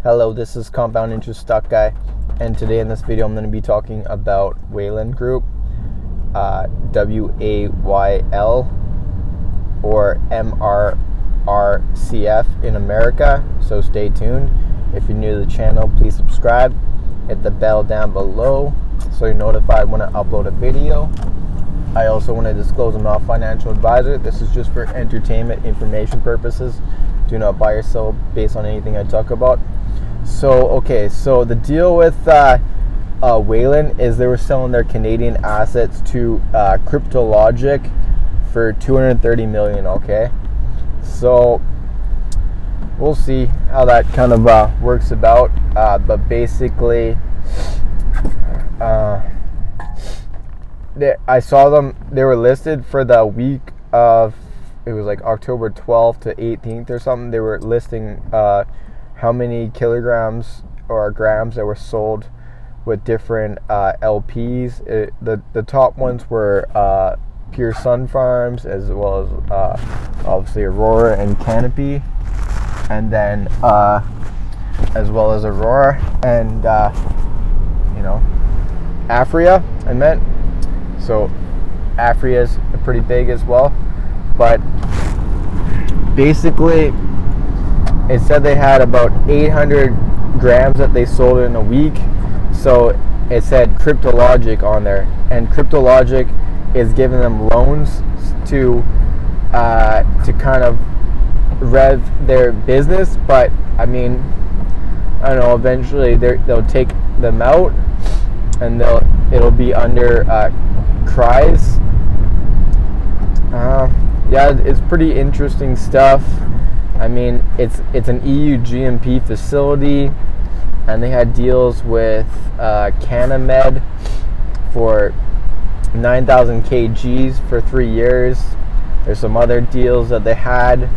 Hello, this is Compound Interest Stock Guy, and today in this video I'm going to be talking about Wayland Group, WAYL or MRRCF in America, so stay tuned. If you're new to the channel, please subscribe, hit the bell down below so you're notified when I upload a video. I also want to disclose I'm not a financial advisor. This is just for entertainment, information purposes. Do not buy or sell based on anything I talk about. So the deal with Wayland is they were selling their Canadian assets to Cryptologic for $230 million. Okay, so we'll see how that kind of works about. But basically, I saw them. They were listed for the week of, it was like October 12th to 18th or something. They were listing how many kilograms or grams that were sold with different LPs. The top ones were Pure Sun Farms, as well as obviously Aurora and Canopy, and then as well as Aurora and Afria, I meant. So Afria is pretty big as well, but basically it said they had about 800 grams that they sold in a week. So it said Cryptologic on there, and Cryptologic is giving them loans to kind of rev their business. But I mean, I don't know, eventually they'll take them out and it'll be under CRIs. Yeah, it's pretty interesting stuff. I mean, it's an EU-GMP facility, and they had deals with Canamed for 9,000 kgs for 3 years. There's some other deals that they had.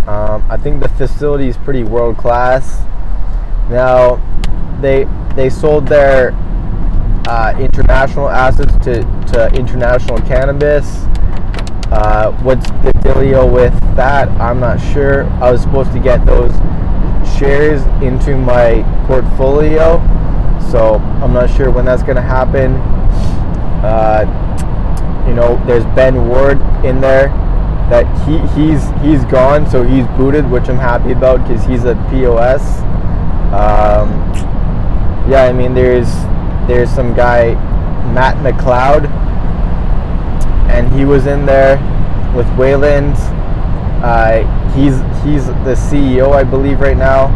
I think the facility is pretty world class. Now, they sold their international assets to International Cannabis. What's the dealio with that? I'm not sure. I was supposed to get those shares into my portfolio, so I'm not sure when that's going to happen. There's Ben Ward in there. That he's gone, so he's booted, which I'm happy about because he's a POS. Yeah, I mean, there's some guy, Matt McLeod, and he was in there with Wayland. He's the CEO, I believe, right now.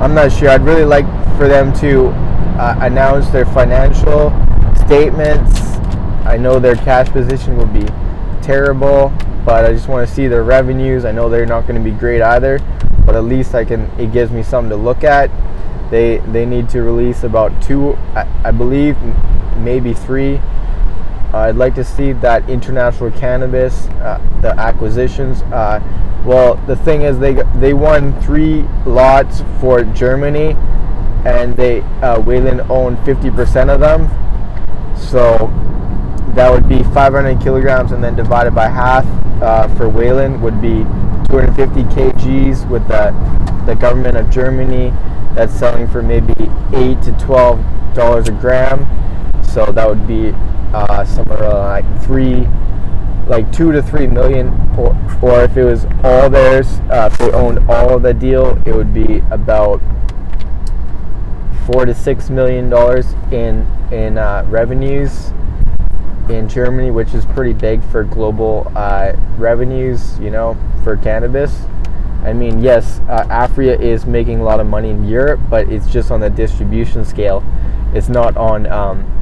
I'm not sure. I'd really like for them to announce their financial statements. I know their cash position will be terrible, but I just want to see their revenues. I know they're not going to be great either, but at least it gives me something to look at. They need to release about 2, I believe, maybe 3. I'd like to see that International Cannabis, the acquisitions. Well, the thing is, they won 3 lots for Germany, and Wayland owned 50% of them. So that would be 500 kilograms, and then divided by half for Wayland would be 250 kgs with the government of Germany. That's selling for maybe $8 to $12 a gram. So that would be somewhere like 2 to 3 million, or if it was all theirs, if they owned all of the deal, it would be about $4 to $6 million in revenues in Germany, which is pretty big for global revenues, for cannabis. I mean, yes, Afria is making a lot of money in Europe, but it's just on the distribution scale. It's not on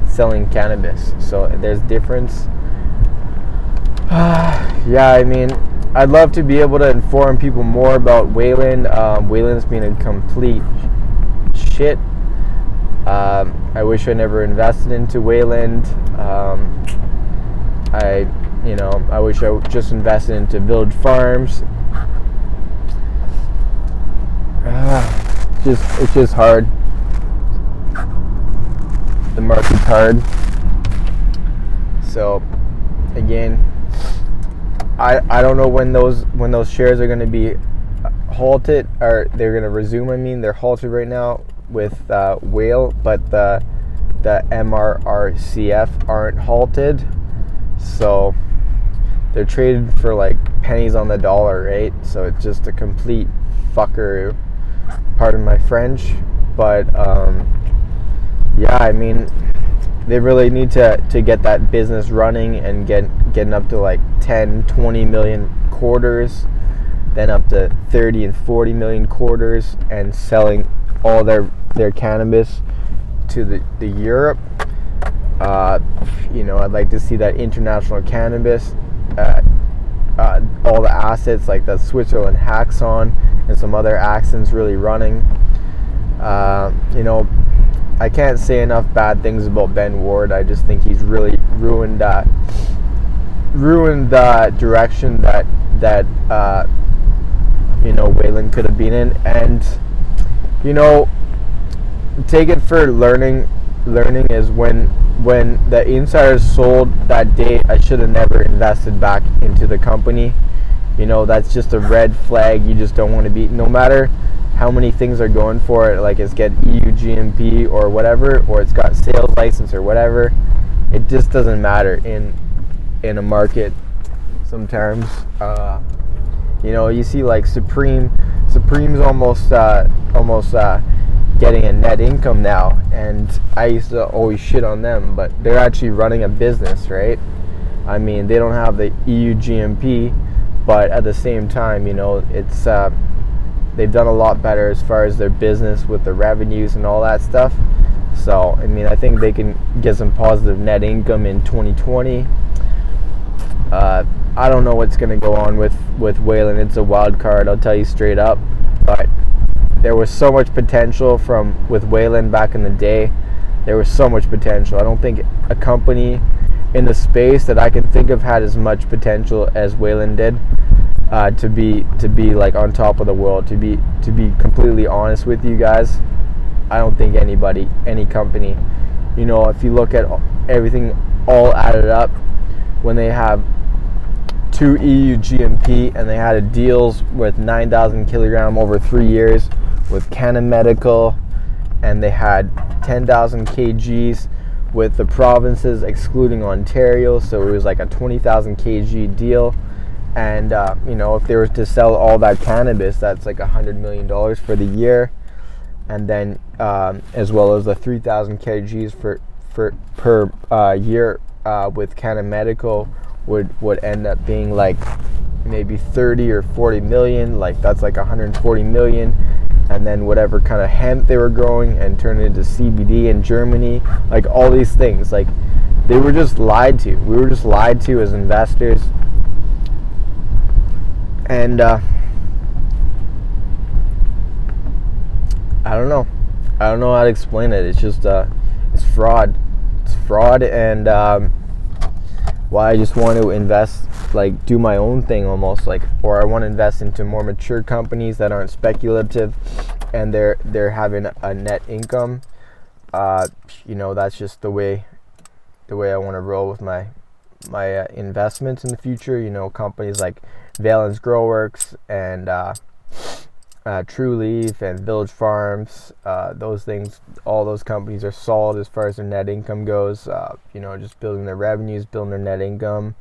selling cannabis, so there's difference. Yeah, I mean, I'd love to be able to inform people more about Wayland. Wayland's been a complete shit. I wish I never invested into Wayland. I wish I just invested into Village Farms. It's just hard. The market's hard. So again, I don't know when those shares are going to be halted, or they're going to resume. I mean, they're halted right now with Whale, but the MRRCF aren't halted. So they're traded for like pennies on the dollar, right? So it's just a complete fucker. Pardon my French, but yeah, I mean, they really need to get that business running and getting up to like 10, 20 million quarters, then up to 30 and 40 million quarters, and selling all their cannabis to the Europe. I'd like to see that international cannabis, all the assets like the Switzerland Haxon and some other accents really running. I can't say enough bad things about Ben Ward. I just think he's really ruined the direction that Wayland could have been in. And take it for learning is when the insiders sold that day, I should have never invested back into the company. That's just a red flag. You just don't want to be, no matter how many things are going for it, like it's got EU-GMP or whatever, or it's got sales license or whatever. It just doesn't matter in a market sometimes. You see like Supreme's almost getting a net income now, and I used to always shit on them, but they're actually running a business, right? I mean, they don't have the EU-GMP, but at the same time, it's they've done a lot better as far as their business with the revenues and all that stuff. So, I mean, I think they can get some positive net income in 2020. I don't know what's going to go on with Wayland. It's a wild card, I'll tell you straight up. But there was so much potential with Wayland back in the day. There was so much potential. I don't think a company in the space that I can think of had as much potential as Wayland did. To be like on top of the world. To be completely honest with you guys, I don't think any company, if you look at everything all added up, when they have 2 EU-GMP and they had deals with 9,000 kilogram over 3 years with Canon Medical, and they had 10,000 kgs with the provinces excluding Ontario, so it was like a 20,000 kg deal. And if they were to sell all that cannabis, that's like $100 million for the year, and then as well as the 3,000 kgs per year with Canon Medical would end up being like maybe 30 or 40 million. Like that's like 140 million, and then whatever kind of hemp they were growing and turn it into CBD in Germany. Like all these things, like they were just lied to. We were just lied to as investors. And I don't know how to explain it. It's just it's fraud. It's fraud, and why I just want to invest, like do my own thing almost, like, or I want to invest into more mature companies that aren't speculative and they're having a net income. That's just the way I want to roll with my investments in the future. Companies like Valence Growworks and True Leaf and Village Farms, those things, all those companies are solid as far as their net income goes. Just building their revenues, building their net income,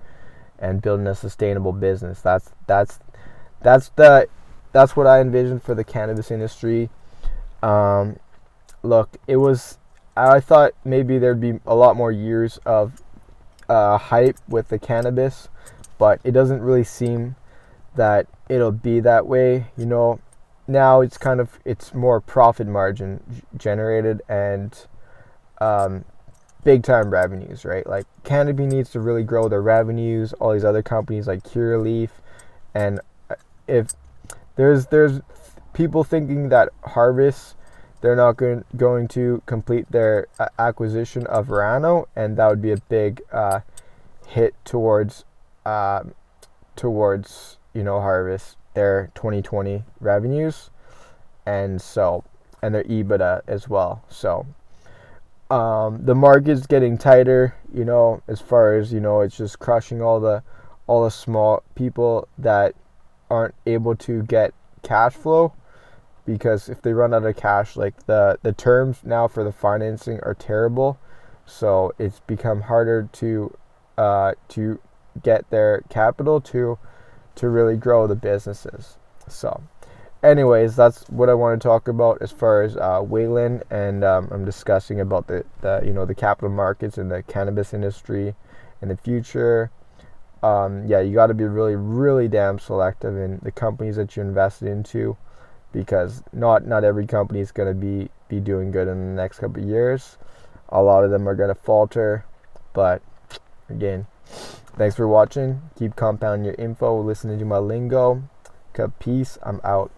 and building a sustainable business. That's what I envisioned for the cannabis industry. Look, I thought maybe there'd be a lot more years of hype with the cannabis, but it doesn't really seem that it'll be that way. Now it's more profit margin generated and big time revenues, right? Like Canopy needs to really grow their revenues, all these other companies like Curaleaf, and if there's people thinking that Harvest, they're not going to complete their acquisition of Verano, and that would be a big hit towards Harvest, their 2020 revenues, and their EBITDA as well. So the market's getting tighter, as far as it's just crushing all the small people that aren't able to get cash flow, because if they run out of cash, like the terms now for the financing are terrible, so it's become harder to get their capital to really grow the businesses. So anyways, that's what I want to talk about as far as Wayland, and I'm discussing about the capital markets and the cannabis industry in the future. You got to be really, really damn selective in the companies that you invested into, because not every company is going to be doing good in the next couple of years. A lot of them are going to falter, but again, thanks for watching. Keep compounding your info, listening to my lingo. Peace. I'm out.